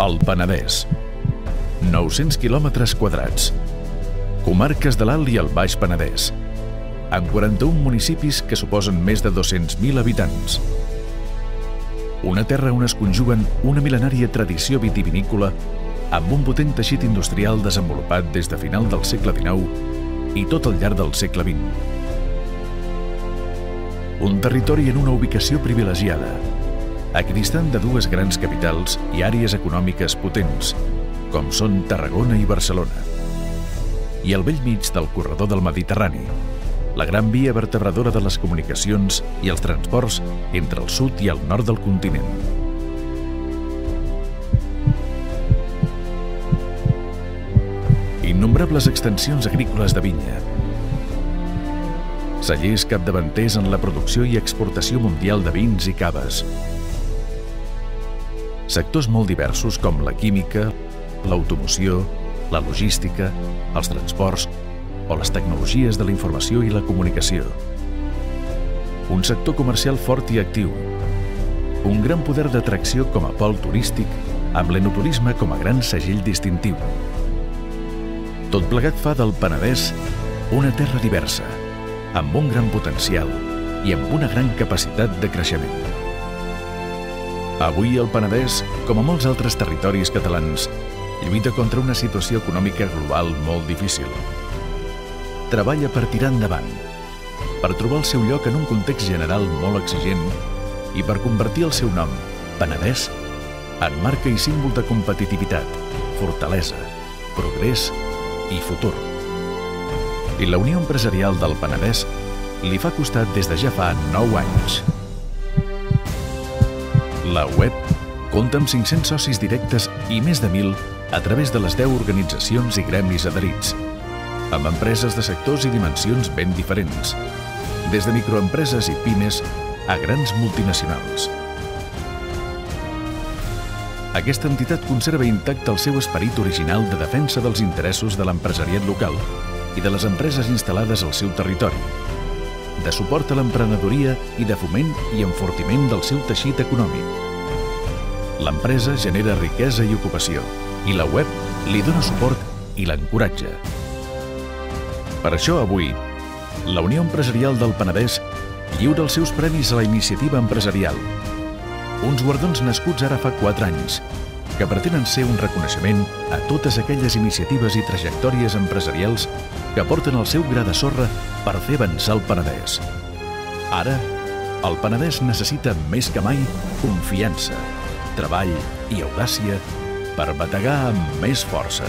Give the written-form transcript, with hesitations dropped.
El Penedès. 900 quilòmetres quadrats. Comarques de l'Alt i el Baix Penedès. Amb 41 municipis que suposen més de 200.000 habitants. Una terra on es conjuguen una mil·lenària tradició vitivinícola amb un potent teixit industrial desenvolupat des de final del segle XIX i tot al llarg del segle XX. Un territori en una ubicació privilegiada, equidistant de dues grans capitals i àrees econòmiques potents, com són Tarragona i Barcelona, i al bell mig del corredor del Mediterrani, la gran via vertebradora de les comunicacions i els transports entre el sud i el nord del continent. Innombrables extensions agrícoles de vinya, cellers capdavanters en la producció i exportació mundial de vins i caves, sectors molt diversos com la química, l'automoció, la logística, els transports o les tecnologies de la informació i la comunicació. Un sector comercial fort i actiu, un gran poder d'atracció com a pol turístic amb l'enoturisme com a gran segell distintiu. Tot plegat fa del Penedès una terra diversa, amb un gran potencial i amb una gran capacitat de creixement. Avui el Penedès, com a molts altres territoris catalans, lluita contra una situació econòmica global molt difícil. Treballa per tirar endavant, per trobar el seu lloc en un context general molt exigent i per convertir el seu nom, Penedès, en marca i símbol de competitivitat, fortalesa, progrés i futur. I la Unió Empresarial del Penedès li fa costat des de ja fa 9 anys. La web compta amb 500 socis directes i més de 1.000 a través de les 10 organitzacions i gremis adherits, amb empreses de sectors i dimensions ben diferents, des de microempreses i pimes a grans multinacionals. Aquesta entitat conserva intacte el seu esperit original de defensa dels interessos de l'empresariat local i de les empreses instal·lades al seu territori, de suport a l'emprenedoria i de foment i enfortiment del seu teixit econòmic. L'empresa genera riquesa i ocupació i la web li dona suport i l'encoratja. Per això avui, la Unió Empresarial del Penedès lliura els seus premis a la iniciativa empresarial, uns guardons nascuts ara fa 4 anys, que pretenen ser un reconeixement a totes aquelles iniciatives i trajectòries empresarials que porten el seu gra de sorra per fer avançar el Penedès. Ara, el Penedès necessita més que mai confiança, treball i audàcia per bategar amb més força.